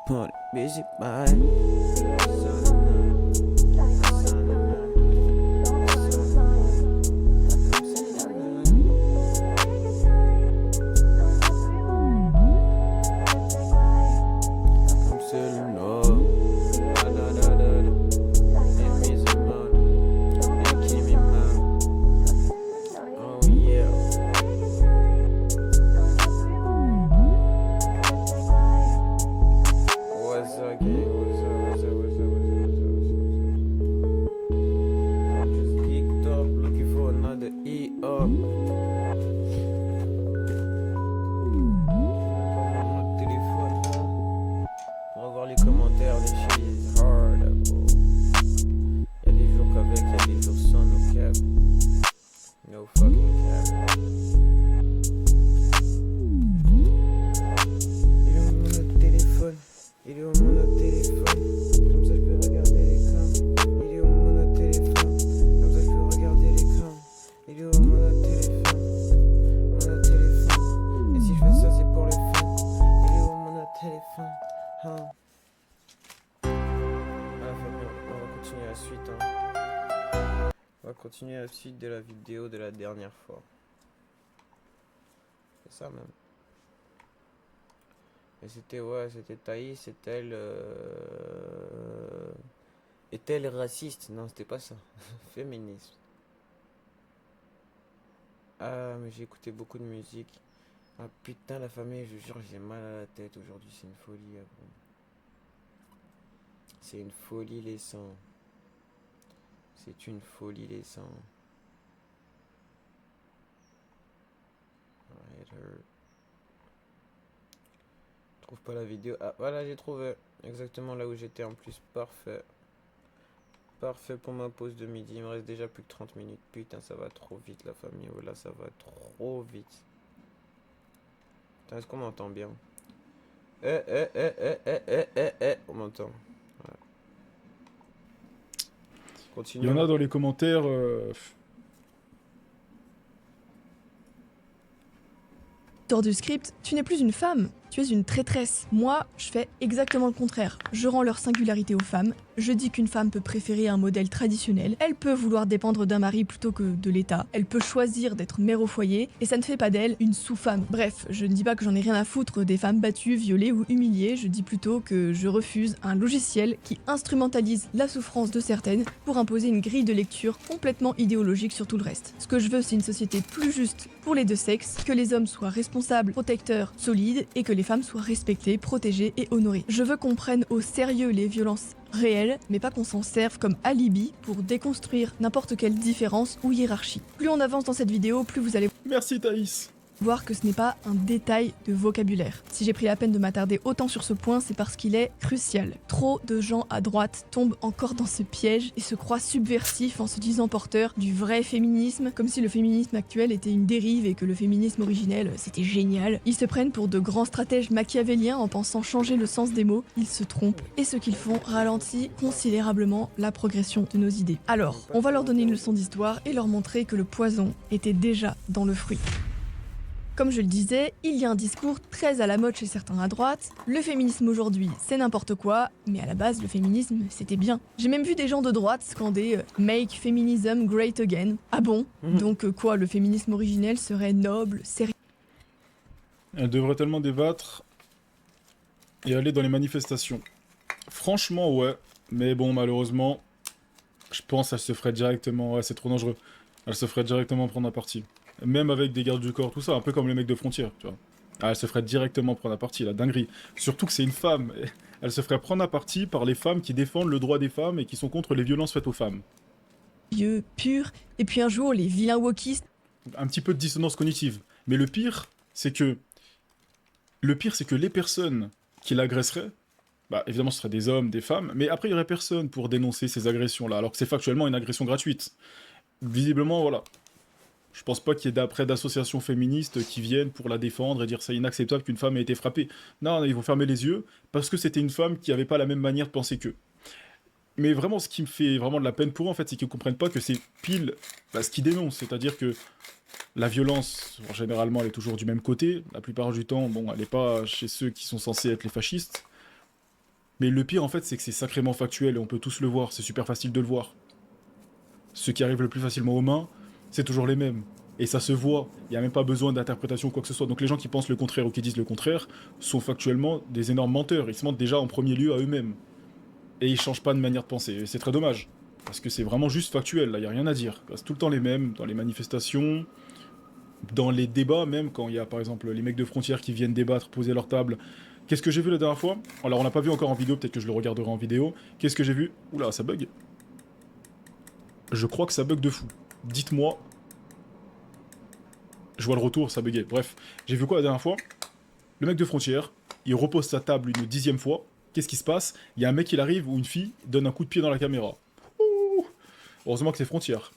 Put busy mind. Continuer la suite de la vidéo de la dernière fois. C'est ça même. Et c'était c'était Thaïs, est-elle raciste? Non, c'était pas ça. Féminisme. Ah, mais j'ai écouté beaucoup de musique. Ah putain, la famille, je jure, j'ai mal à la tête aujourd'hui, c'est une folie. C'est une folie les sangs. C'est une folie les sangs. Je trouve pas la vidéo. Ah voilà, j'ai trouvé. Exactement là où j'étais en plus. Parfait. Parfait pour ma pause de midi. Il me reste déjà plus que 30 minutes. Putain, ça va trop vite la famille. Oh là, ça va trop vite. Putain, est-ce qu'on m'entend bien? On m'entend. Voilà. Continue. Il y en a dans les commentaires. Du script, tu n'es plus une femme, tu es une traîtresse. Moi, je fais exactement le contraire. Je rends leur singularité aux femmes. Je dis qu'une femme peut préférer un modèle traditionnel. Elle peut vouloir dépendre d'un mari plutôt que de l'État. Elle peut choisir d'être mère au foyer. Et ça ne fait pas d'elle une sous-femme. Bref, je ne dis pas que j'en ai rien à foutre des femmes battues, violées ou humiliées. Je dis plutôt que je refuse un logiciel qui instrumentalise la souffrance de certaines pour imposer une grille de lecture complètement idéologique sur tout le reste. Ce que je veux, c'est une société plus juste pour les deux sexes, que les hommes soient responsables, protecteurs, solides, et que les femmes soient respectées, protégées et honorées. Je veux qu'on prenne au sérieux les violences réelles, mais pas qu'on s'en serve comme alibi pour déconstruire n'importe quelle différence ou hiérarchie. Plus on avance dans cette vidéo, plus vous allez Merci Thaïs. voir que ce n'est pas un détail de vocabulaire. Si j'ai pris la peine de m'attarder autant sur ce point, c'est parce qu'il est crucial. Trop de gens à droite tombent encore dans ce piège et se croient subversifs en se disant porteurs du vrai féminisme, comme si le féminisme actuel était une dérive et que le féminisme originel c'était génial. Ils se prennent pour de grands stratèges machiavéliens en pensant changer le sens des mots. Ils se trompent et ce qu'ils font ralentit considérablement la progression de nos idées. Alors, on va leur donner une leçon d'histoire et leur montrer que le poison était déjà dans le fruit. Comme je le disais, il y a un discours très à la mode chez certains à droite. Le féminisme aujourd'hui, c'est n'importe quoi, mais à la base, le féminisme, c'était bien. J'ai même vu des gens de droite scander « Make feminism great again ». Ah bon? Donc quoi, le féminisme originel serait noble, sérieux? Elle devrait tellement débattre et aller dans les manifestations. Franchement, ouais. Mais bon, malheureusement, je pense qu'elle se ferait directement... Ouais, c'est trop dangereux. Elle se ferait directement prendre à partie. Même avec des gardes du corps, tout ça, un peu comme les mecs de frontière, tu vois. Ah, elle se ferait directement prendre à partie, la dinguerie. Surtout que c'est une femme. Elle se ferait prendre à partie par les femmes qui défendent le droit des femmes et qui sont contre les violences faites aux femmes. Pur. Et puis un jour, les vilains wokistes... Un petit peu de dissonance cognitive. Mais le pire, c'est que... les personnes qui l'agresseraient, bah évidemment ce seraient des hommes, des femmes, mais après il y aurait personne pour dénoncer ces agressions-là, alors que c'est factuellement une agression gratuite. Visiblement, voilà. Je pense pas qu'il y ait d'après d'associations féministes qui viennent pour la défendre et dire c'est inacceptable qu'une femme ait été frappée. Non, ils vont fermer les yeux parce que c'était une femme qui avait pas la même manière de penser qu'eux. Mais vraiment, ce qui me fait vraiment de la peine pour eux, en fait, c'est qu'ils comprennent pas que c'est pile ce qu'ils dénoncent. C'est-à-dire que la violence, généralement, elle est toujours du même côté. La plupart du temps, bon, elle est pas chez ceux qui sont censés être les fascistes. Mais le pire, en fait, c'est que c'est sacrément factuel et on peut tous le voir. C'est super facile de le voir. Ceux qui arrivent le plus facilement aux mains, c'est toujours les mêmes. Et ça se voit. Il n'y a même pas besoin d'interprétation ou quoi que ce soit. Donc les gens qui pensent le contraire ou qui disent le contraire sont factuellement des énormes menteurs. Ils se mentent déjà en premier lieu à eux-mêmes. Et ils changent pas de manière de penser. Et c'est très dommage. Parce que c'est vraiment juste factuel. Là, il n'y a rien à dire. C'est tout le temps les mêmes. Dans les manifestations, dans les débats même, quand il y a par exemple les mecs de Frontières qui viennent débattre, poser leur table. Qu'est-ce que j'ai vu la dernière fois? Alors on l'a pas vu encore en vidéo, peut-être que je le regarderai en vidéo. Qu'est-ce que j'ai vu? Oula, ça bug. Je crois que ça bug de fou. Dites-moi. Je vois le retour, ça buguait. Bref, j'ai vu quoi la dernière fois? Le mec de Frontières, il repose sa table une 10e fois. Qu'est-ce qui se passe? Il y a un mec qui arrive ou une fille donne un coup de pied dans la caméra. Ouh, heureusement que c'est Frontières.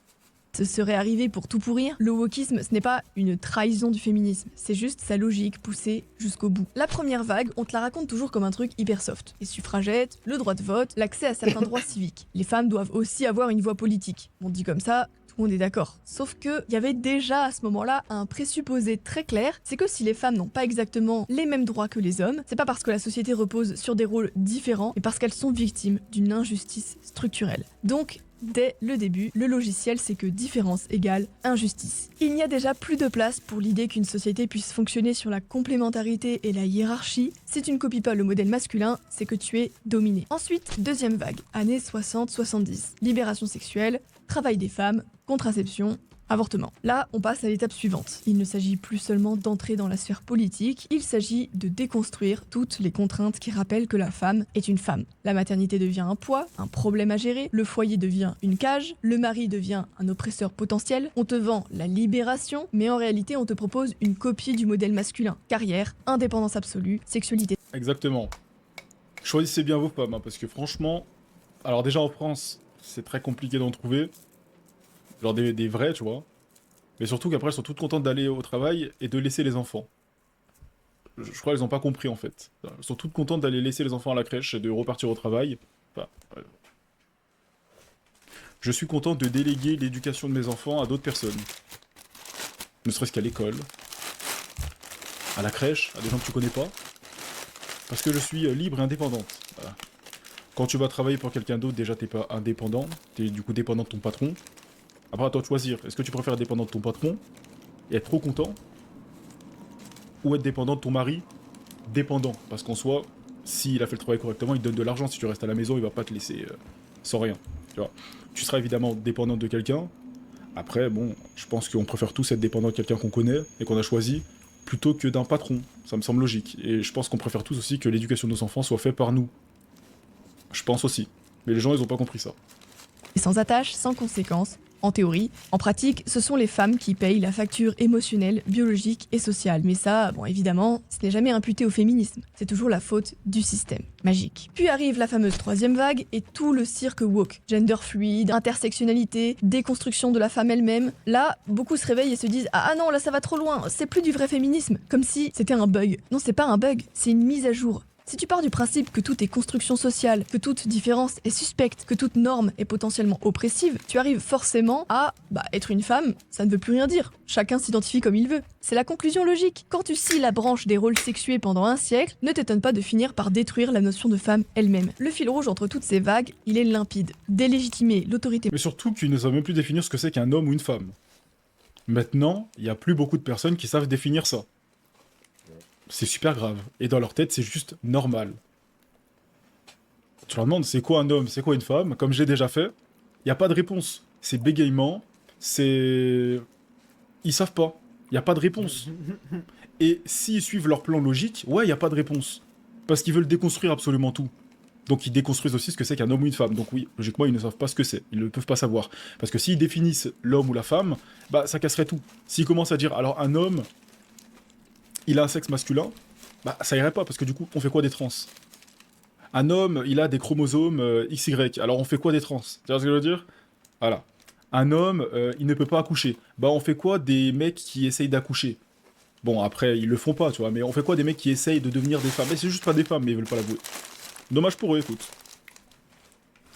Ce serait arrivé pour tout pourrir. Le wokisme, ce n'est pas une trahison du féminisme, c'est juste sa logique poussée jusqu'au bout. La première vague, on te la raconte toujours comme un truc hyper soft. Les suffragettes, le droit de vote, l'accès à certains droits civiques. Les femmes doivent aussi avoir une voix politique. On dit comme ça, tout le monde est d'accord. Sauf que il y avait déjà à ce moment-là un présupposé très clair, c'est que si les femmes n'ont pas exactement les mêmes droits que les hommes, c'est pas parce que la société repose sur des rôles différents, mais parce qu'elles sont victimes d'une injustice structurelle. Donc, dès le début, le logiciel c'est que différence égale injustice. Il n'y a déjà plus de place pour l'idée qu'une société puisse fonctionner sur la complémentarité et la hiérarchie. Si tu ne copies pas le modèle masculin, c'est que tu es dominé. Ensuite, deuxième vague, années 60-70. Libération sexuelle, travail des femmes, contraception, avortement. Là, on passe à l'étape suivante. Il ne s'agit plus seulement d'entrer dans la sphère politique, il s'agit de déconstruire toutes les contraintes qui rappellent que la femme est une femme. La maternité devient un poids, un problème à gérer, le foyer devient une cage, le mari devient un oppresseur potentiel, on te vend la libération, mais en réalité on te propose une copie du modèle masculin. Carrière, indépendance absolue, sexualité. Exactement. Choisissez bien vos femmes, hein, parce que franchement... Alors déjà en France, c'est très compliqué d'en trouver. Genre des vrais, tu vois. Mais surtout qu'après, elles sont toutes contentes d'aller au travail et de laisser les enfants. Je crois qu'elles n'ont pas compris, en fait. Elles sont toutes contentes d'aller laisser les enfants à la crèche et de repartir au travail. Enfin, je suis content de déléguer l'éducation de mes enfants à d'autres personnes. Ne serait-ce qu'à l'école. À la crèche, à des gens que tu connais pas. Parce que je suis libre et indépendante. Voilà. Quand tu vas travailler pour quelqu'un d'autre, déjà t'es pas indépendant. T'es du coup dépendant de ton patron. Après, à toi de choisir. Est-ce que tu préfères être dépendant de ton patron et être trop content, ou être dépendant de ton mari, dépendant? Parce qu'en soi, s'il a fait le travail correctement, il te donne de l'argent. Si tu restes à la maison, il va pas te laisser sans rien. Tu vois. Tu seras évidemment dépendant de quelqu'un. Après, bon, je pense qu'on préfère tous être dépendant de quelqu'un qu'on connaît et qu'on a choisi, plutôt que d'un patron. Ça me semble logique. Et je pense qu'on préfère tous aussi que l'éducation de nos enfants soit faite par nous. Je pense aussi. Mais les gens, ils ont pas compris ça. Sans attache, sans conséquences. En théorie, en pratique, ce sont les femmes qui payent la facture émotionnelle, biologique et sociale. Mais ça, bon évidemment, ce n'est jamais imputé au féminisme. C'est toujours la faute du système. Magique. Puis arrive la fameuse troisième vague et tout le cirque woke. Gender fluide, intersectionnalité, déconstruction de la femme elle-même. Là, beaucoup se réveillent et se disent « Ah non, là ça va trop loin, c'est plus du vrai féminisme ». Comme si c'était un bug. Non, c'est pas un bug, c'est une mise à jour. Si tu pars du principe que tout est construction sociale, que toute différence est suspecte, que toute norme est potentiellement oppressive, tu arrives forcément à, être une femme, ça ne veut plus rien dire. Chacun s'identifie comme il veut. C'est la conclusion logique. Quand tu scies la branche des rôles sexués pendant un siècle, ne t'étonne pas de finir par détruire la notion de femme elle-même. Le fil rouge entre toutes ces vagues, il est limpide. Délégitimer l'autorité. Mais surtout qu'ils ne savent même plus définir ce que c'est qu'un homme ou une femme. Maintenant, il n'y a plus beaucoup de personnes qui savent définir ça. C'est super grave. Et dans leur tête, c'est juste normal. Tu leur demandes, c'est quoi un homme, c'est quoi une femme? Comme j'ai déjà fait, il n'y a pas de réponse. C'est bégaiement, c'est... Ils savent pas. Il n'y a pas de réponse. Et s'ils suivent leur plan logique, ouais, il n'y a pas de réponse. Parce qu'ils veulent déconstruire absolument tout. Donc ils déconstruisent aussi ce que c'est qu'un homme ou une femme. Donc oui, logiquement, ils ne savent pas ce que c'est. Ils ne peuvent pas savoir. Parce que s'ils définissent l'homme ou la femme, ça casserait tout. S'ils commencent à dire, alors un homme... il a un sexe masculin, ça irait pas, parce que du coup, on fait quoi des trans? Un homme, il a des chromosomes XY, alors on fait quoi des trans? Tu vois ce que je veux dire? Voilà. Un homme, il ne peut pas accoucher. On fait quoi des mecs qui essayent d'accoucher? Bon, après, ils le font pas, tu vois, mais on fait quoi des mecs qui essayent de devenir des femmes? Mais c'est juste pas des femmes, mais ils veulent pas l'avouer. Dommage pour eux, écoute.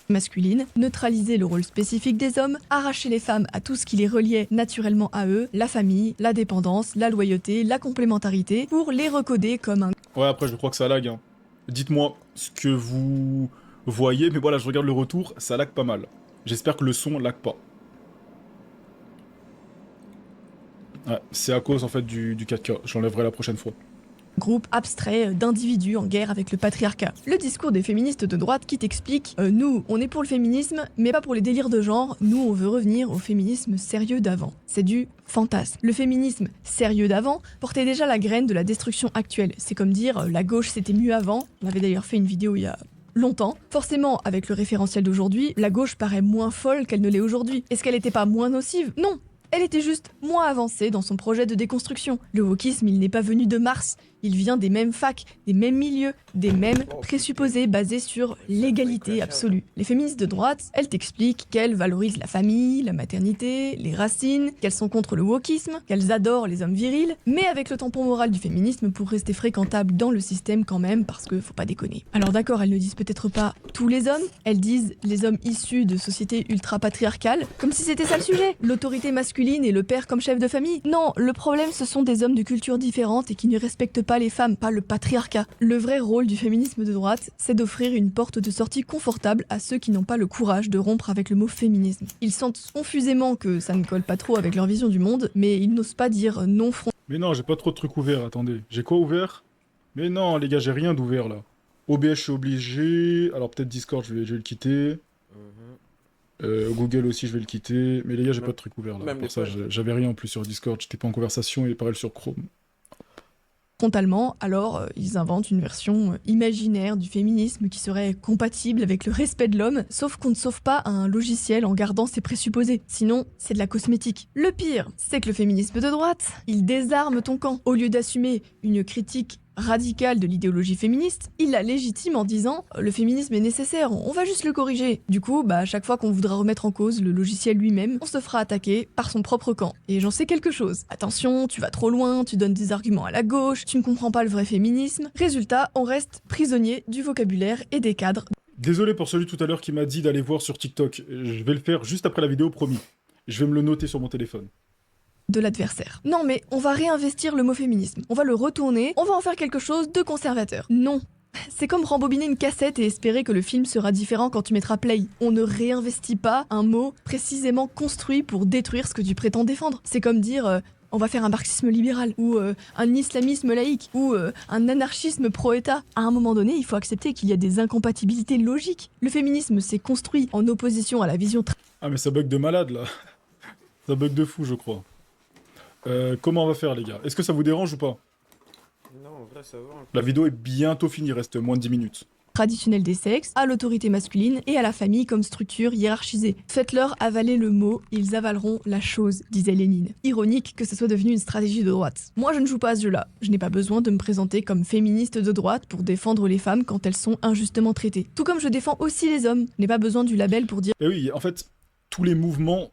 Masculine, neutraliser le rôle spécifique des hommes, arracher les femmes à tout ce qui les reliait naturellement à eux, la famille, la dépendance, la loyauté, la complémentarité, pour les recoder comme un... Ouais, après, je crois que ça lag, hein. Dites-moi ce que vous voyez, mais voilà, je regarde le retour, ça lag pas mal. J'espère que le son lag pas. Ouais, c'est à cause en fait du 4K, je l'enlèverai la prochaine fois. Groupe abstrait d'individus en guerre avec le patriarcat. Le discours des féministes de droite qui t'explique nous, on est pour le féminisme, mais pas pour les délires de genre, nous on veut revenir au féminisme sérieux d'avant. C'est du fantasme. Le féminisme sérieux d'avant portait déjà la graine de la destruction actuelle. C'est comme dire la gauche c'était mieux avant. On avait d'ailleurs fait une vidéo il y a longtemps. Forcément, avec le référentiel d'aujourd'hui, la gauche paraît moins folle qu'elle ne l'est aujourd'hui. Est-ce qu'elle n'était pas moins nocive? Non. Elle était juste moins avancée dans son projet de déconstruction. Le wokisme, il n'est pas venu de Mars. Il vient des mêmes facs, des mêmes milieux, des mêmes présupposés basés sur l'égalité absolue. Les féministes de droite, elles t'expliquent qu'elles valorisent la famille, la maternité, les racines, qu'elles sont contre le wokisme, qu'elles adorent les hommes virils, mais avec le tampon moral du féminisme pour rester fréquentable dans le système quand même, parce que faut pas déconner. Alors d'accord, elles ne disent peut-être pas tous les hommes, elles disent les hommes issus de sociétés ultra-patriarcales, comme si c'était ça le sujet. L'autorité masculine et le père comme chef de famille. Non, le problème ce sont des hommes de cultures différentes et qui ne respectent pas les femmes, pas le patriarcat. Le vrai rôle du féminisme de droite, c'est d'offrir une porte de sortie confortable à ceux qui n'ont pas le courage de rompre avec le mot féminisme. Ils sentent confusément que ça ne colle pas trop avec leur vision du monde, mais ils n'osent pas dire non front. Mais non, j'ai pas trop de trucs ouverts, attendez. J'ai quoi ouvert? Mais non, les gars, j'ai rien d'ouvert là. OBS, je suis obligé. Alors peut-être Discord, je vais le quitter. Google aussi, je vais le quitter. Mais les gars, j'ai pas de trucs ouverts là. même Pour les ça, pages. j'avais rien en plus sur Discord. J'étais pas en conversation et pareil sur Chrome. Frontalement, alors ils inventent une version imaginaire du féminisme qui serait compatible avec le respect de l'homme, sauf qu'on ne sauve pas un logiciel en gardant ses présupposés. Sinon, c'est de la cosmétique. Le pire, c'est que le féminisme de droite, il désarme ton camp. Au lieu d'assumer une critique radicale de l'idéologie féministe, il la légitime en disant le féminisme est nécessaire, on va juste le corriger. Du coup, à chaque fois qu'on voudra remettre en cause le logiciel lui-même, on se fera attaquer par son propre camp. Et j'en sais quelque chose. Attention, tu vas trop loin, tu donnes des arguments à la gauche, tu ne comprends pas le vrai féminisme. Résultat, on reste prisonnier du vocabulaire et des cadres. Désolé pour celui tout à l'heure qui m'a dit d'aller voir sur TikTok. Je vais le faire juste après la vidéo, promis. Je vais me le noter sur mon téléphone. De l'adversaire. Non mais on va réinvestir le mot féminisme, on va le retourner, on va en faire quelque chose de conservateur. Non. C'est comme rembobiner une cassette et espérer que le film sera différent quand tu mettras play. On ne réinvestit pas un mot précisément construit pour détruire ce que tu prétends défendre. C'est comme dire on va faire un marxisme libéral, ou un islamisme laïque, ou un anarchisme pro-État. À un moment donné, il faut accepter qu'il y a des incompatibilités logiques. Le féminisme s'est construit en opposition à la vision... Ah mais ça bug de malade là. Ça bug de fou je crois. Comment on va faire les gars? Est-ce que ça vous dérange ou pas? Non, en vrai, ça va. La vidéo est bientôt finie, il reste moins de 10 minutes. Traditionnel des sexes, à l'autorité masculine et à la famille comme structure hiérarchisée. Faites-leur avaler le mot, ils avaleront la chose, disait Lénine. Ironique que ce soit devenu une stratégie de droite. Moi je ne joue pas à ce jeu-là. Je n'ai pas besoin de me présenter comme féministe de droite pour défendre les femmes quand elles sont injustement traitées. Tout comme je défends aussi les hommes. Je n'ai pas besoin du label pour dire... Et oui, en fait, tous les mouvements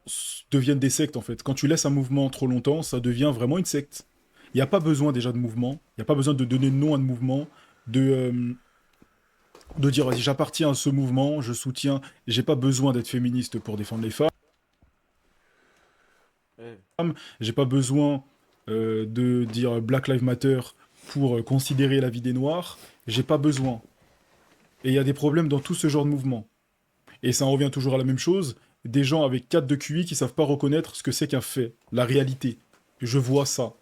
deviennent des sectes en fait. Quand tu laisses un mouvement trop longtemps, ça devient vraiment une secte. Il n'y a pas besoin déjà de mouvement, il n'y a pas besoin de donner nom à un mouvement, de dire vas-y, j'appartiens à ce mouvement, je soutiens, j'ai pas besoin d'être féministe pour défendre les femmes, j'ai pas besoin de dire Black Lives Matter pour considérer la vie des Noirs, j'ai pas besoin. Et il y a des problèmes dans tout ce genre de mouvement. Et ça en revient toujours à la même chose, des gens avec 4 de QI qui savent pas reconnaître ce que c'est qu'un fait, la réalité. Je vois ça.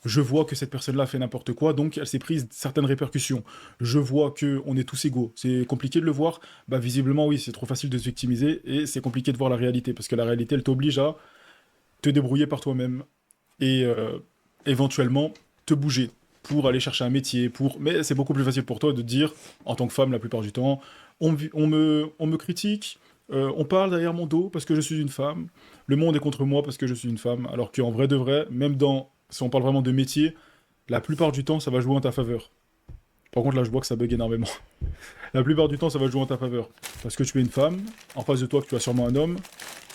Je vois que cette personne-là fait n'importe quoi, donc elle s'est prise certaines répercussions. Je vois qu'on est tous égaux. C'est compliqué de le voir? Bah visiblement oui, c'est trop facile de se victimiser, et c'est compliqué de voir la réalité, parce que la réalité, elle t'oblige à te débrouiller par toi-même, et éventuellement te bouger, pour aller chercher un métier, mais c'est beaucoup plus facile pour toi de dire, en tant que femme la plupart du temps, on me critique, on parle derrière mon dos parce que je suis une femme, le monde est contre moi parce que je suis une femme, alors qu'en vrai de vrai, même si on parle vraiment de métier, la plupart du temps, ça va jouer en ta faveur. Par contre, là, je vois que ça bug énormément. La plupart du temps, ça va jouer en ta faveur. Parce que tu es une femme, en face de toi, que tu as sûrement un homme,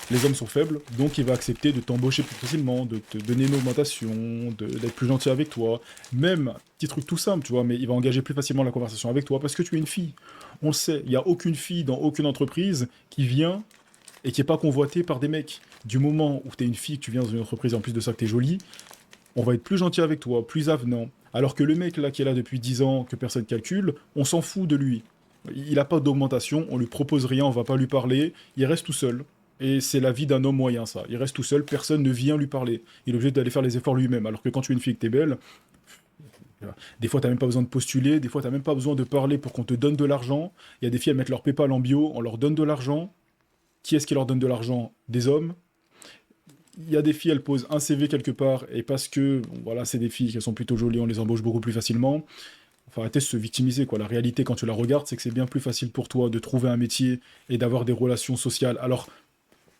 les hommes sont faibles, donc il va accepter de t'embaucher plus facilement, de te donner une augmentation, d'être plus gentil avec toi. Même, petit truc tout simple, tu vois, mais il va engager plus facilement la conversation avec toi parce que tu es une fille. On le sait, il n'y a aucune fille dans aucune entreprise qui vient et qui n'est pas convoitée par des mecs. Du moment où tu es une fille, que tu viens dans une entreprise, en plus de ça que tu es jolie, on va être plus gentil avec toi, plus avenant. Alors que le mec là qui est là depuis 10 ans, que personne calcule, on s'en fout de lui. Il n'a pas d'augmentation, on lui propose rien, on va pas lui parler, il reste tout seul. Et c'est la vie d'un homme moyen, ça. Il reste tout seul, personne ne vient lui parler. Il est obligé d'aller faire les efforts lui-même. Alors que quand tu es une fille et que t'es belle, des fois t'as même pas besoin de postuler, des fois t'as même pas besoin de parler pour qu'on te donne de l'argent. Il y a des filles, elles mettent leur PayPal en bio, on leur donne de l'argent. Qui est-ce qui leur donne de l'argent? Des hommes. Il y a des filles, elles posent un CV quelque part, et parce que, bon, voilà, c'est des filles qui sont plutôt jolies, on les embauche beaucoup plus facilement. Faut arrêter de se victimiser, quoi. La réalité, quand tu la regardes, c'est que c'est bien plus facile pour toi de trouver un métier et d'avoir des relations sociales. Alors,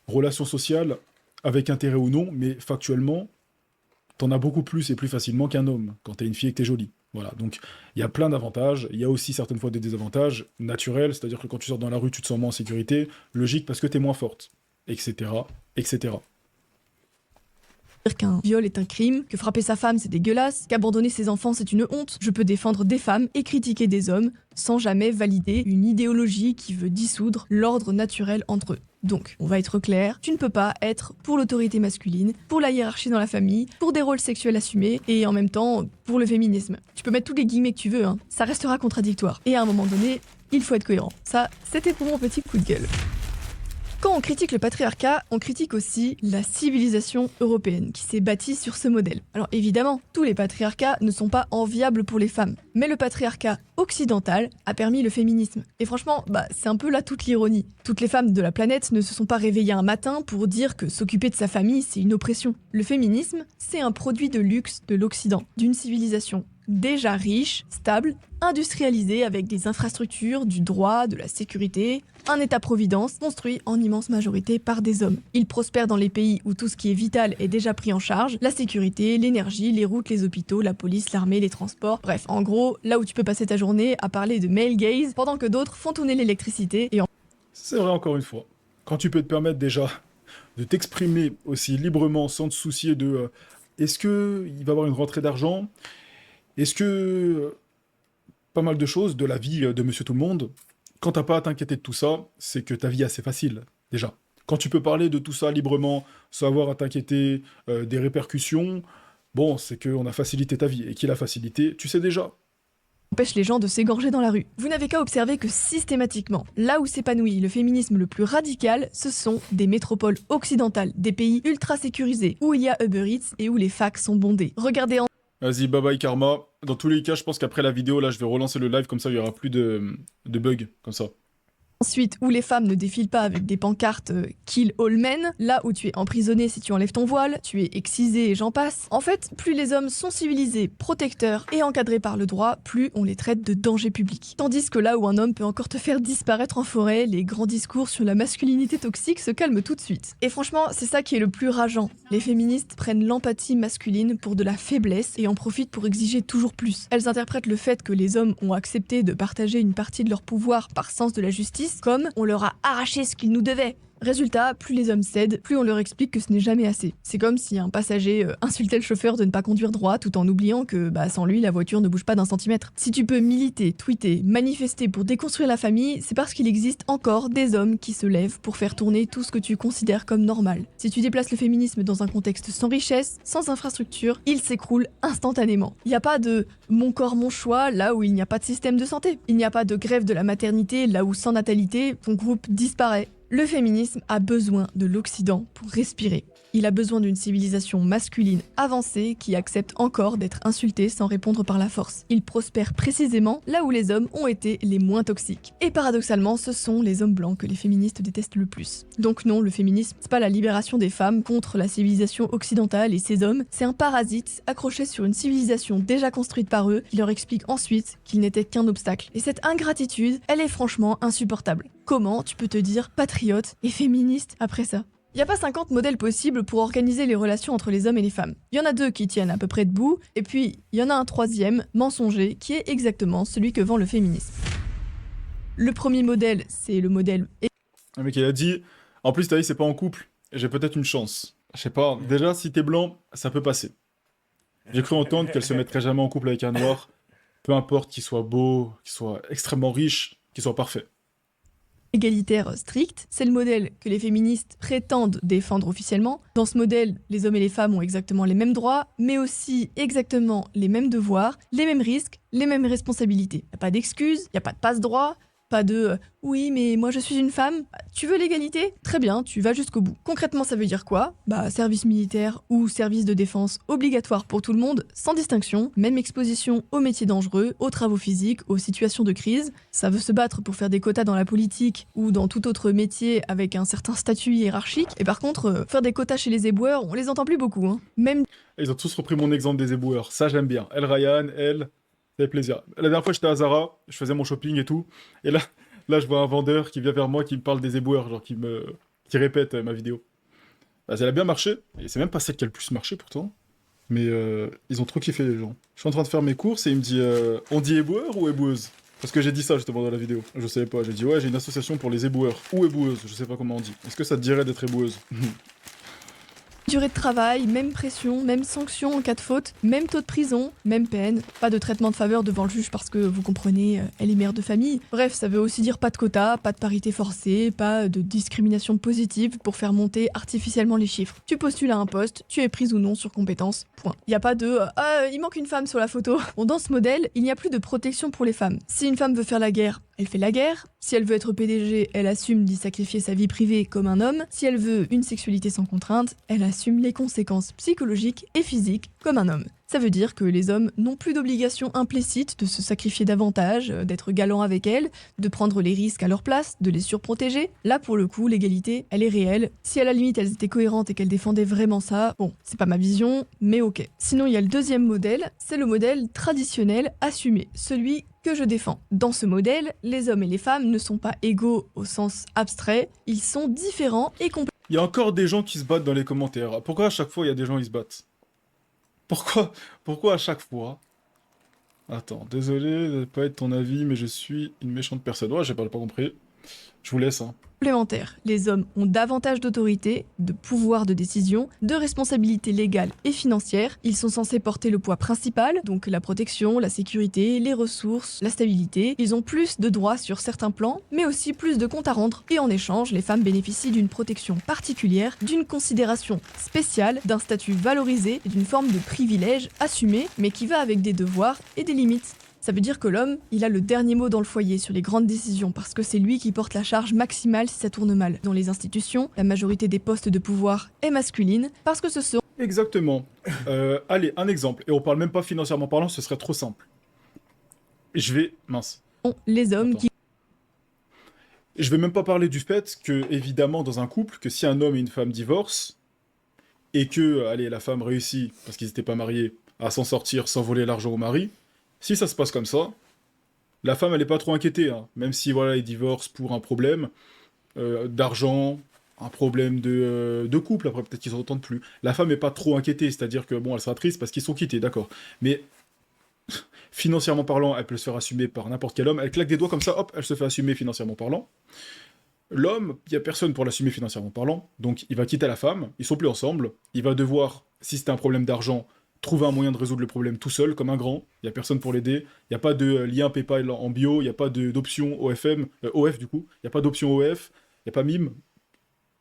relations sociales, avec intérêt ou non, mais factuellement, t'en as beaucoup plus et plus facilement qu'un homme, quand t'es une fille et que t'es jolie. Voilà, donc il y a plein d'avantages, il y a aussi certaines fois des désavantages naturels, c'est-à-dire que quand tu sors dans la rue, tu te sens moins en sécurité, logique parce que t'es moins forte, etc., etc. Dire qu'un viol est un crime, que frapper sa femme c'est dégueulasse, qu'abandonner ses enfants c'est une honte. Je peux défendre des femmes et critiquer des hommes sans jamais valider une idéologie qui veut dissoudre l'ordre naturel entre eux. Donc, on va être clair, tu ne peux pas être pour l'autorité masculine, pour la hiérarchie dans la famille, pour des rôles sexuels assumés et en même temps pour le féminisme. Tu peux mettre tous les guillemets que tu veux, hein, ça restera contradictoire. Et à un moment donné, il faut être cohérent. Ça, c'était pour mon petit coup de gueule. Quand on critique le patriarcat, on critique aussi la civilisation européenne qui s'est bâtie sur ce modèle. Alors évidemment, tous les patriarcats ne sont pas enviables pour les femmes, mais le patriarcat occidental a permis le féminisme. Et franchement, c'est un peu là toute l'ironie. Toutes les femmes de la planète ne se sont pas réveillées un matin pour dire que s'occuper de sa famille, c'est une oppression. Le féminisme, c'est un produit de luxe de l'Occident, d'une civilisation déjà riche, stable, industrialisée avec des infrastructures, du droit, de la sécurité, un État-providence construit en immense majorité par des hommes. Il prospère dans les pays où tout ce qui est vital est déjà pris en charge, la sécurité, l'énergie, les routes, les hôpitaux, la police, l'armée, les transports, bref, en gros, là où tu peux passer ta journée à parler de male gaze pendant que d'autres font tourner l'électricité et C'est vrai encore une fois. Quand tu peux te permettre déjà de t'exprimer aussi librement sans te soucier de est-ce que il va y avoir une rentrée d'argent? Est-ce que pas mal de choses de la vie de Monsieur Tout-le-Monde, quand t'as pas à t'inquiéter de tout ça, c'est que ta vie est assez facile, déjà. Quand tu peux parler de tout ça librement, sans avoir à t'inquiéter des répercussions, bon, c'est qu'on a facilité ta vie. Et qui l'a facilité, tu sais déjà. empêche les gens de s'égorger dans la rue. Vous n'avez qu'à observer que systématiquement, là où s'épanouit le féminisme le plus radical, ce sont des métropoles occidentales, des pays ultra sécurisés, où il y a Uber Eats et où les facs sont bondés. Regardez Vas-y, bye bye Karma. Dans tous les cas, je pense qu'après la vidéo, là, je vais relancer le live, comme ça, il y aura plus de bugs, comme ça. ensuite, où les femmes ne défilent pas avec des pancartes Kill all men, là où tu es emprisonné si tu enlèves ton voile, tu es excisé et j'en passe. En fait, plus les hommes sont civilisés, protecteurs et encadrés par le droit, plus on les traite de danger public. Tandis que là où un homme peut encore te faire disparaître en forêt, les grands discours sur la masculinité toxique se calment tout de suite. Et franchement, c'est ça qui est le plus rageant. Les féministes prennent l'empathie masculine pour de la faiblesse et en profitent pour exiger toujours plus. Elles interprètent le fait que les hommes ont accepté de partager une partie de leur pouvoir par sens de la justice comme on leur a arraché ce qu'ils nous devaient. Résultat, plus les hommes cèdent, plus on leur explique que ce n'est jamais assez. C'est comme si un passager insultait le chauffeur de ne pas conduire droit tout en oubliant que sans lui, la voiture ne bouge pas d'un centimètre. Si tu peux militer, tweeter, manifester pour déconstruire la famille, c'est parce qu'il existe encore des hommes qui se lèvent pour faire tourner tout ce que tu considères comme normal. Si tu déplaces le féminisme dans un contexte sans richesse, sans infrastructure, il s'écroule instantanément. Il n'y a pas de mon corps, mon choix là où il n'y a pas de système de santé. Il n'y a pas de grève de la maternité là où sans natalité, ton groupe disparaît. Le féminisme a besoin de l'Occident pour respirer. Il a besoin d'une civilisation masculine avancée qui accepte encore d'être insultée sans répondre par la force. Il prospère précisément là où les hommes ont été les moins toxiques. Et paradoxalement, ce sont les hommes blancs que les féministes détestent le plus. Donc non, le féminisme, c'est pas la libération des femmes contre la civilisation occidentale et ses hommes, c'est un parasite accroché sur une civilisation déjà construite par eux qui leur explique ensuite qu'ils n'étaient qu'un obstacle. Et cette ingratitude, elle est franchement insupportable. Comment tu peux te dire patriote et féministe après ça ? Il n'y a pas 50 modèles possibles pour organiser les relations entre les hommes et les femmes. Il y en a 2 qui tiennent à peu près debout, et puis il y en a un 3e, mensonger, qui est exactement celui que vend le féminisme. Le premier modèle, c'est le modèle... Le mec, il a dit, en plus, t'as dit, c'est pas en couple, j'ai peut-être une chance. Je sais pas, déjà, si t'es blanc, ça peut passer. J'ai cru entendre qu'elle se mettrait jamais en couple avec un noir, peu importe qu'il soit beau, qu'il soit extrêmement riche, qu'il soit parfait. égalitaire strict. C'est le modèle que les féministes prétendent défendre officiellement. Dans ce modèle, les hommes et les femmes ont exactement les mêmes droits, mais aussi exactement les mêmes devoirs, les mêmes risques, les mêmes responsabilités. Il n'y a pas d'excuses, il n'y a pas de passe-droit, pas de oui, mais moi je suis une femme. Tu veux l'égalité? Très bien, tu vas jusqu'au bout. Concrètement, ça veut dire quoi? Service militaire ou service de défense obligatoire pour tout le monde, sans distinction, même exposition aux métiers dangereux, aux travaux physiques, aux situations de crise. Ça veut se battre pour faire des quotas dans la politique ou dans tout autre métier avec un certain statut hiérarchique. Et par contre, faire des quotas chez les éboueurs, on les entend plus beaucoup. Hein. Même Ils ont tous repris mon exemple des éboueurs. Ça, j'aime bien. Elle, Ryan, elle, ça fait plaisir. La dernière fois, j'étais à Zara, je faisais mon shopping et tout. Et là, je vois un vendeur qui vient vers moi, qui me parle des éboueurs, genre qui répète ma vidéo. Bah, elle a bien marché. Et c'est même pas celle qui a le plus marché pourtant. Mais ils ont trop kiffé les gens. Je suis en train de faire mes courses et il me dit on dit éboueur ou éboueuse? Parce que j'ai dit ça justement dans la vidéo. Je savais pas. J'ai dit ouais, j'ai une association pour les éboueurs. Ou éboueuse, je sais pas comment on dit. Est-ce que ça te dirait d'être éboueuse? durée de travail, même pression, même sanction en cas de faute, même taux de prison, même peine, pas de traitement de faveur devant le juge parce que, vous comprenez, elle est mère de famille. Bref, ça veut aussi dire pas de quota, pas de parité forcée, pas de discrimination positive pour faire monter artificiellement les chiffres. Tu postules à un poste, tu es prise ou non sur compétence, point. Y a pas de « Ah, il manque une femme sur la photo ». Bon, dans ce modèle, il n'y a plus de protection pour les femmes. Si une femme veut faire la guerre, elle fait la guerre. Si elle veut être PDG, elle assume d'y sacrifier sa vie privée comme un homme. Si elle veut une sexualité sans contrainte, elle assume les conséquences psychologiques et physiques comme un homme. Ça veut dire que les hommes n'ont plus d'obligation implicite de se sacrifier davantage, d'être galants avec elles, de prendre les risques à leur place, de les surprotéger. Là, pour le coup, l'égalité, elle est réelle. Si à la limite elles étaient cohérentes et qu'elles défendaient vraiment ça, bon, c'est pas ma vision, mais ok. Sinon, il y a le deuxième modèle, c'est le modèle traditionnel assumé, celui que je défends. Dans ce modèle, les hommes et les femmes ne sont pas égaux au sens abstrait, ils sont différents et complètement. Il y a encore des gens qui se battent dans les commentaires. Pourquoi à chaque fois il y a des gens qui se battent? Pourquoi à chaque fois? Attends, désolé de ne pas être ton avis, mais je suis une méchante personne. Ouais, j'ai pas compris. Je vous laisse, hein. Complémentaires. Les hommes ont davantage d'autorité, de pouvoir de décision, de responsabilités légales et financières. Ils sont censés porter le poids principal, donc la protection, la sécurité, les ressources, la stabilité. Ils ont plus de droits sur certains plans, mais aussi plus de comptes à rendre. Et en échange, les femmes bénéficient d'une protection particulière, d'une considération spéciale, d'un statut valorisé et d'une forme de privilège assumé, mais qui va avec des devoirs et des limites. Ça veut dire que l'homme, il a le dernier mot dans le foyer sur les grandes décisions parce que c'est lui qui porte la charge maximale si ça tourne mal. Dans les institutions, la majorité des postes de pouvoir est masculine parce que ce sont Exactement. Allez, un exemple. Et on parle même pas financièrement parlant, ce serait trop simple. Mince. les hommes Attends. qui Je vais même pas parler du fait que, évidemment, dans un couple, que si un homme et une femme divorcent, et que, allez, la femme réussit, parce qu'ils n'étaient pas mariés, à s'en sortir sans voler l'argent au mari, si ça se passe comme ça, la femme, elle est pas trop inquiétée, hein. Même si, voilà, ils divorcent pour un problème d'argent, un problème de couple, après peut-être qu'ils s'entendent plus. La femme est pas trop inquiétée, c'est-à-dire que, bon, elle sera triste parce qu'ils sont quittés, d'accord. Mais financièrement parlant, elle peut se faire assumer par n'importe quel homme. Elle claque des doigts comme ça, hop, elle se fait assumer financièrement parlant. L'homme, il n'y a personne pour l'assumer financièrement parlant, donc il va quitter la femme, ils sont plus ensemble, il va devoir, si c'était un problème d'argent, trouver un moyen de résoudre le problème tout seul, comme un grand, il n'y a personne pour l'aider, il n'y a pas de lien PayPal en bio, il n'y a pas d'option OF du coup, il n'y a pas d'option OF, il n'y a pas MIM,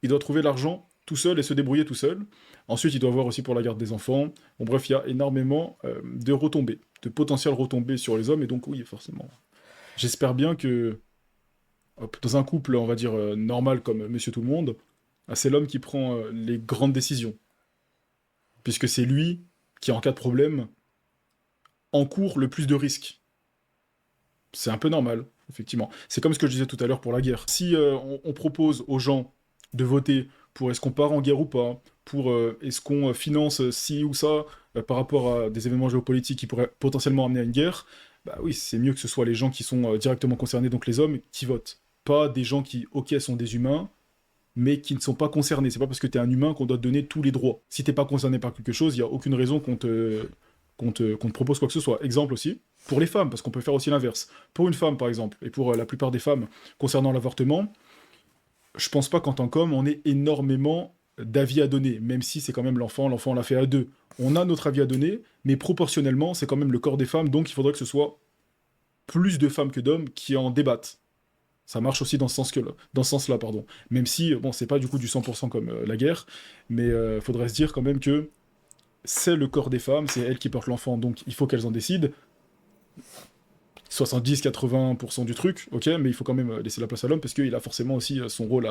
il doit trouver l'argent tout seul et se débrouiller tout seul. Ensuite, il doit avoir aussi pour la garde des enfants. Bon bref, il y a énormément de retombées, de potentielles retombées sur les hommes, et donc oui, forcément. J'espère bien que dans un couple, on va dire, normal comme Monsieur Tout-le-Monde, c'est l'homme qui prend les grandes décisions. Puisque c'est lui qui, en cas de problème, encourt le plus de risques. C'est un peu normal, effectivement. C'est comme ce que je disais tout à l'heure pour la guerre. Si on propose aux gens de voter pour est-ce qu'on part en guerre ou pas, pour est-ce qu'on finance ci ou ça, par rapport à des événements géopolitiques qui pourraient potentiellement amener à une guerre, bah oui, c'est mieux que ce soit les gens qui sont directement concernés, donc les hommes, qui votent. Pas des gens qui, ok, sont des humains, mais qui ne sont pas concernés. C'est pas parce que t'es un humain qu'on doit te donner tous les droits. Si t'es pas concerné par quelque chose, il n'y a aucune raison qu'on te propose quoi que ce soit. Exemple aussi, pour les femmes, parce qu'on peut faire aussi l'inverse. Pour une femme, par exemple, et pour la plupart des femmes, concernant l'avortement, je pense pas qu'en tant qu'homme, on ait énormément d'avis à donner, même si c'est quand même l'enfant on l'a fait à deux. On a notre avis à donner, mais proportionnellement, c'est quand même le corps des femmes, donc il faudrait que ce soit plus de femmes que d'hommes qui en débattent. Ça marche aussi dans ce sens-là, pardon. Même si, bon, c'est pas du coup du 100% comme la guerre, mais faudrait se dire quand même que c'est le corps des femmes, c'est elles qui portent l'enfant, donc il faut qu'elles en décident. 70-80% du truc, ok, mais il faut quand même laisser la place à l'homme, parce qu'il a forcément aussi son rôle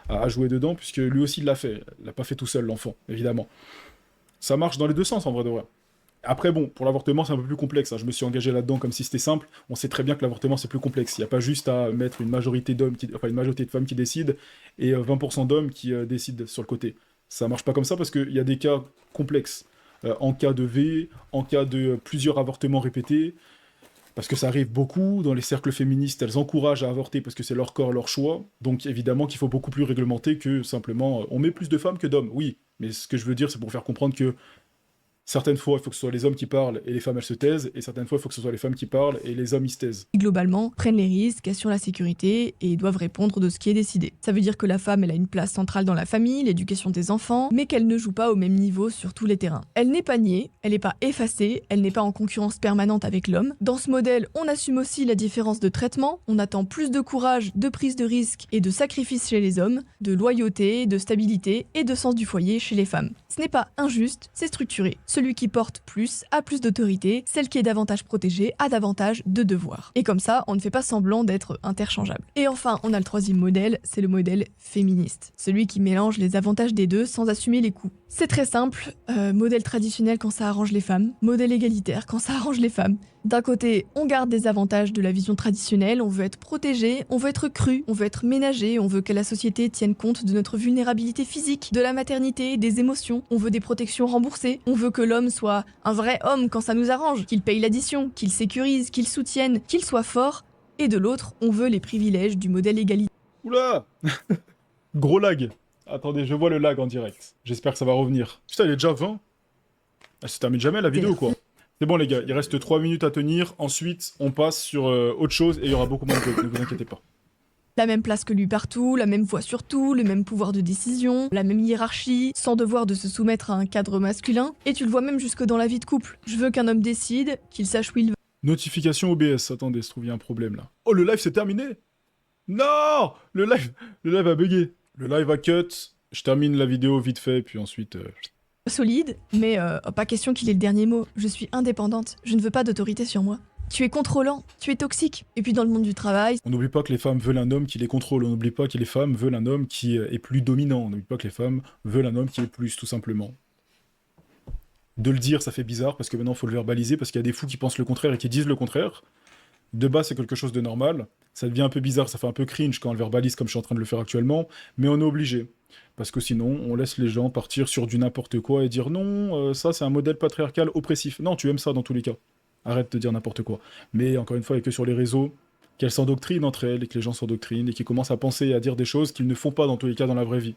à jouer dedans, puisque lui aussi il l'a fait. Il l'a pas fait tout seul, l'enfant, évidemment. Ça marche dans les deux sens, en vrai de vrai. Après, bon, pour l'avortement, c'est un peu plus complexe, hein. Je me suis engagé là-dedans comme si c'était simple. On sait très bien que l'avortement, c'est plus complexe. Il n'y a pas juste à mettre une majorité une majorité de femmes qui décident et 20% d'hommes qui décident sur le côté. Ça marche pas comme ça parce qu'il y a des cas complexes. En cas de V, en cas de plusieurs avortements répétés, parce que ça arrive beaucoup dans les cercles féministes, elles encouragent à avorter parce que c'est leur corps, leur choix. Donc évidemment qu'il faut beaucoup plus réglementer que simplement on met plus de femmes que d'hommes. Oui, mais ce que je veux dire, c'est pour faire comprendre que certaines fois, il faut que ce soit les hommes qui parlent et les femmes, elles se taisent, et certaines fois, il faut que ce soit les femmes qui parlent et les hommes, ils se taisent. Globalement, prennent les risques, assurent la sécurité et doivent répondre de ce qui est décidé. Ça veut dire que la femme, elle a une place centrale dans la famille, l'éducation des enfants, mais qu'elle ne joue pas au même niveau sur tous les terrains. Elle n'est pas niée, elle n'est pas effacée, elle n'est pas en concurrence permanente avec l'homme. Dans ce modèle, on assume aussi la différence de traitement, on attend plus de courage, de prise de risque et de sacrifice chez les hommes, de loyauté, de stabilité et de sens du foyer chez les femmes. Ce n'est pas injuste, c'est structuré. Celui qui porte plus a plus d'autorité, celle qui est davantage protégée a davantage de devoirs. Et comme ça, on ne fait pas semblant d'être interchangeable. Et enfin, on a le troisième modèle, c'est le modèle féministe. Celui qui mélange les avantages des deux sans assumer les coûts. C'est très simple, modèle traditionnel quand ça arrange les femmes, modèle égalitaire quand ça arrange les femmes. D'un côté, on garde des avantages de la vision traditionnelle, on veut être protégé, on veut être cru, on veut être ménagé, on veut que la société tienne compte de notre vulnérabilité physique, de la maternité, des émotions, on veut des protections remboursées, on veut que l'homme soit un vrai homme quand ça nous arrange, qu'il paye l'addition, qu'il sécurise, qu'il soutienne, qu'il soit fort, et de l'autre, on veut les privilèges du modèle égalitaire. Oula Gros lag. Attendez, je vois le lag en direct. J'espère que ça va revenir. Putain, il est déjà 20. Elle se termine jamais la vidéo, quoi. C'est bon, les gars, il reste 3 minutes à tenir. Ensuite, on passe sur autre chose et il y aura beaucoup moins de bugs, ne vous inquiétez pas. La même place que lui partout, la même voix sur tout, le même pouvoir de décision, la même hiérarchie, sans devoir de se soumettre à un cadre masculin. Et tu le vois même jusque dans la vie de couple. Je veux qu'un homme décide, qu'il sache où il va. Notification OBS. Attendez, se trouve, il y a un problème, là. Oh, le live, c'est terminé. Non, le live a bugué. Le live a cut. Je termine la vidéo vite fait, puis ensuite... Solide, mais pas question qu'il ait le dernier mot. Je suis indépendante, je ne veux pas d'autorité sur moi. Tu es contrôlant, tu es toxique. Et puis dans le monde du travail... On n'oublie pas que les femmes veulent un homme qui les contrôle. On n'oublie pas que les femmes veulent un homme qui est plus dominant. On n'oublie pas que les femmes veulent un homme qui est plus, tout simplement. De le dire, ça fait bizarre, parce que maintenant, il faut le verbaliser, parce qu'il y a des fous qui pensent le contraire et qui disent le contraire. De base, c'est quelque chose de normal. Ça devient un peu bizarre, ça fait un peu cringe quand on le verbalise comme je suis en train de le faire actuellement, mais on est obligé. Parce que sinon, on laisse les gens partir sur du n'importe quoi et dire non, ça c'est un modèle patriarcal oppressif. Non, tu aimes ça dans tous les cas. Arrête de dire n'importe quoi. Mais encore une fois, il n'y a que sur les réseaux qu'elles s'endoctrinent entre elles et que les gens s'endoctrinent et qu'ils commencent à penser et à dire des choses qu'ils ne font pas dans tous les cas dans la vraie vie.